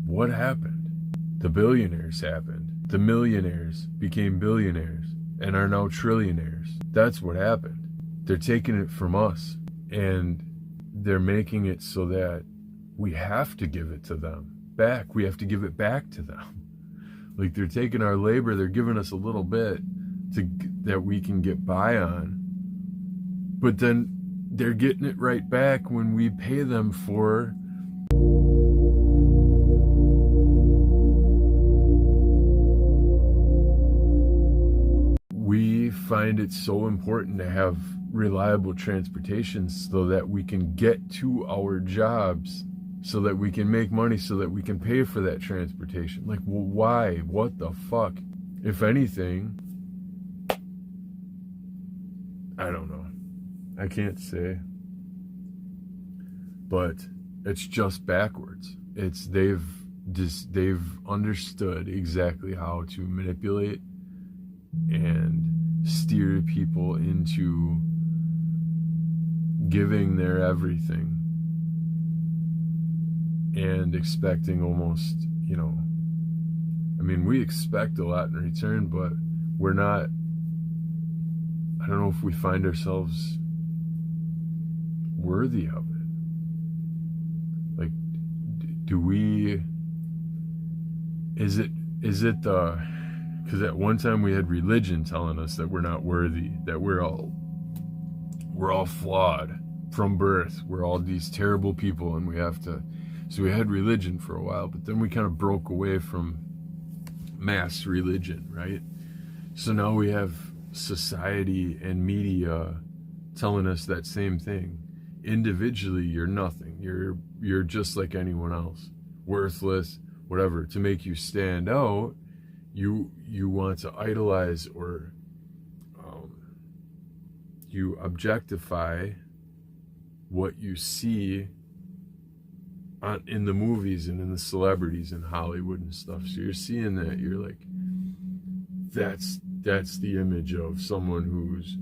What happened? The billionaires happened. The millionaires became billionaires and are now trillionaires. That's what happened. They're taking it from us, and they're making it so that we have to give it to them back. We have to give it back to them. Like, they're taking our labor, they're giving us a little bit that we can get by on, but then they're getting it right back when we pay them for we find it so important to have reliable transportation so that we can get to our jobs, so that we can make money, so that we can pay for that transportation. Like, well, why? What the fuck? If anything, I don't know. I can't say. But it's just backwards. They've understood exactly how to manipulate and steer people into giving their everything and expecting almost, I mean, we expect a lot in return, but we're not, I don't know if we find ourselves worthy of it. Like, do we, is it because at one time we had religion telling us that we're not worthy, that we're all flawed from birth, we're all these terrible people, and we have to, so we had religion for a while, but then we kind of broke away from mass religion, right? So now we have society and media telling us that same thing. Individually, you're nothing. You're just like anyone else, worthless, whatever. To make you stand out, you want to idolize or you objectify what you see in the movies and in the celebrities in Hollywood and stuff. So you're seeing that, you're like, that's the image of someone who's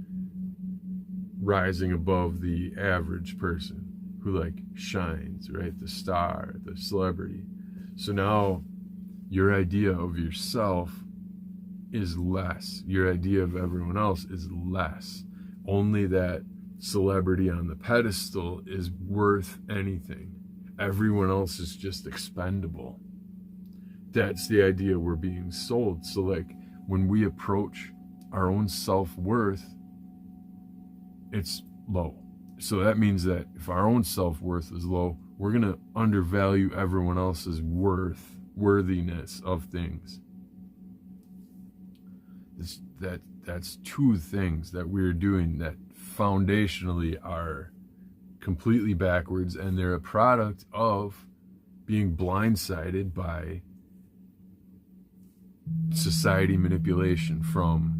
rising above the average person, who like shines, right? The star, the celebrity. So now your idea of yourself is less. Your idea of everyone else is less. Only that celebrity on the pedestal is worth anything. Everyone else is just expendable. That's the idea we're being sold. So like, when we approach our own self-worth, it's low. So that means that if our own self-worth is low, we're going to undervalue everyone else's worthiness of things. That's two things that we're doing that foundationally are completely backwards, and they're a product of being blindsided by society manipulation from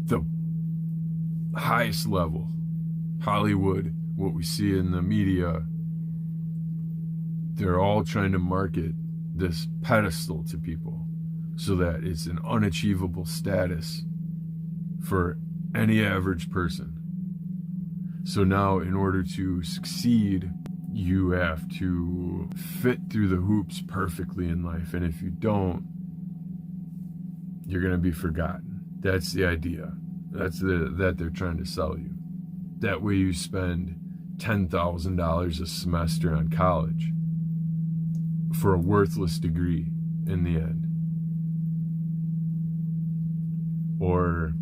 the highest level. Hollywood, what we see in the media, they're all trying to market this pedestal to people so that it's an unachievable status for any average person. So now, in order to succeed, you have to fit through the hoops perfectly in life, and if you don't, you're going to be forgotten. That's the idea. That they're trying to sell you. That way you spend $10,000 a semester on college for a worthless degree in the end. Or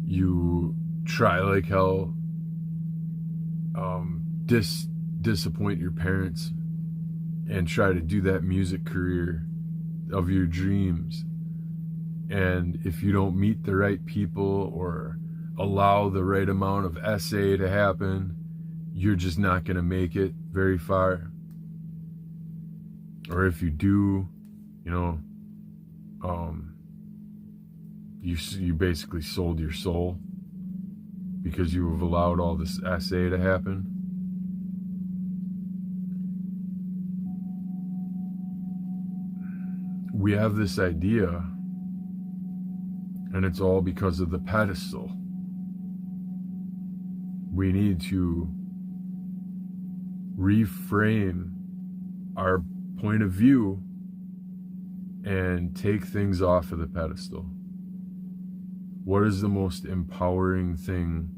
you try like hell, disappoint your parents and try to do that music career of your dreams. And if you don't meet the right people or allow the right amount of essay to happen, you're just not going to make it very far. Or if you do, you basically sold your soul because you have allowed all this essay to happen. We have this idea, and it's all because of the pedestal. We need to reframe our point of view and take things off of the pedestal. What is the most empowering thing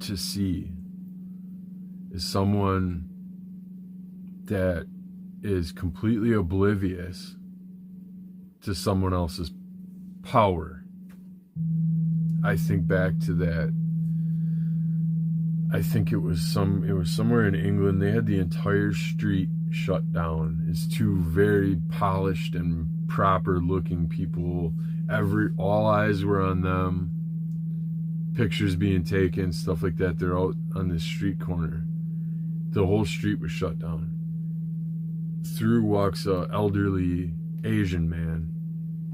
to see? Is someone that is completely oblivious to someone else's power. I think back to that. I think it was somewhere in England. They had the entire street shut down. It's two very polished and proper looking people. All eyes were on them. Pictures being taken, stuff like that. They're out on this street corner. The whole street was shut down. Through walks an elderly Asian man,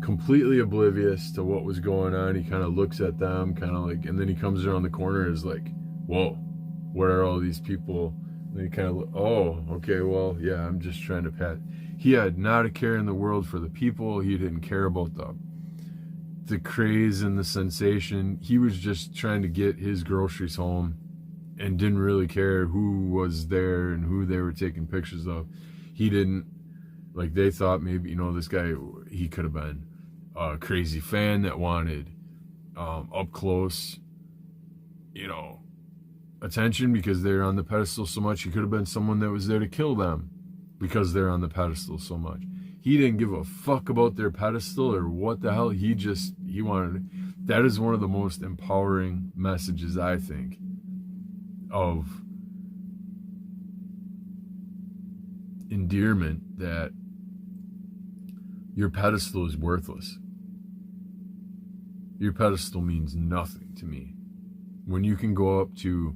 completely oblivious to what was going on. He kind of looks at them, kind of like, and then he comes around the corner and is like, whoa, what are all these people? And then he kind of, oh, okay, well, yeah, I'm just trying to pat. He had not a care in the world for the people. He didn't care about the craze and the sensation. He was just trying to get his groceries home and didn't really care who was there and who they were taking pictures of. He didn't, like, they thought maybe, this guy, he could have been a crazy fan that wanted up close, attention because they're on the pedestal so much. He could have been someone that was there to kill them because they're on the pedestal so much. He didn't give a fuck about their pedestal or what the hell. He wanted. That is one of the most empowering messages, I think, of endearment, that your pedestal is worthless. Your pedestal means nothing to me. When you can go up to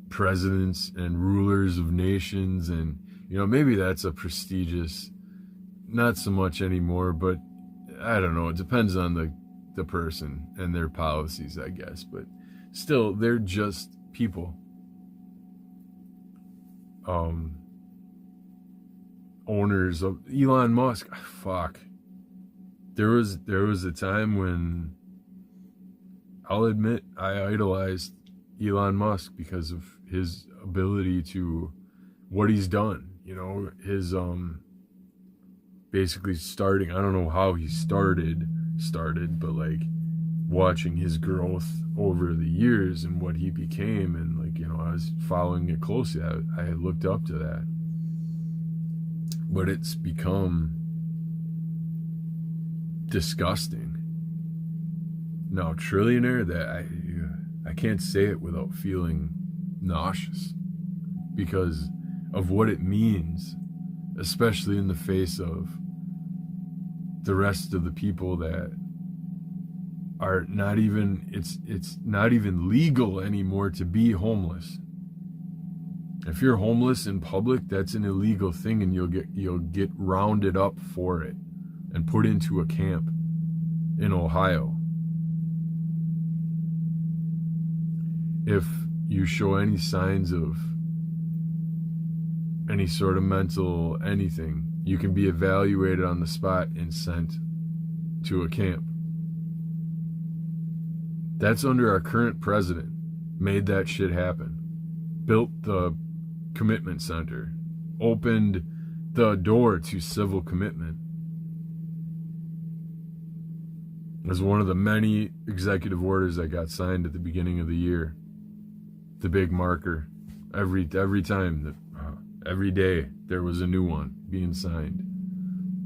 presidents and rulers of nations, and maybe that's a prestigious, not so much anymore, but I don't know, it depends on the person and their policies, I guess, but still, they're just people. Owners of Elon Musk, fuck. There was a time when, I'll admit, I idolized Elon Musk because of his ability to, what he's done, his basically starting, I don't know how he started, but like watching his growth over the years and what he became, and like, I was following it closely. I had looked up to that. But it's become disgusting. Now, trillionaire, that I can't say it without feeling nauseous because of what it means, especially in the face of the rest of the people that are not even, it's not even legal anymore to be homeless. If you're homeless in public, that's an illegal thing, and you'll get rounded up for it and put into a camp in Ohio. If you show any signs of any sort of mental anything, you can be evaluated on the spot and sent to a camp. That's under our current president. Made that shit happen. Built the commitment center, opened the door to civil commitment. It was one of the many executive orders that got signed at the beginning of the year. The big marker. Every time, every day, there was a new one being signed.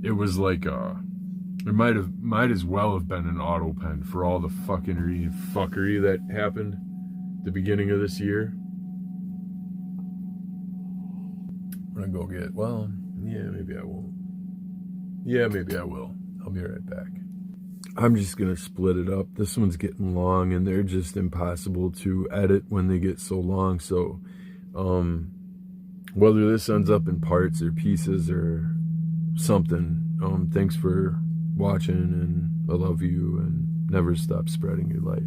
It was like it might as well have been an auto pen for all the fuckery that happened at the beginning of this year. I'm gonna go get, maybe I won't. Yeah, maybe I will. I'll be right back. I'm just gonna split it up. This one's getting long, and they're just impossible to edit when they get so long. So, whether this ends up in parts or pieces or something, thanks for watching, and I love you, and never stop spreading your light.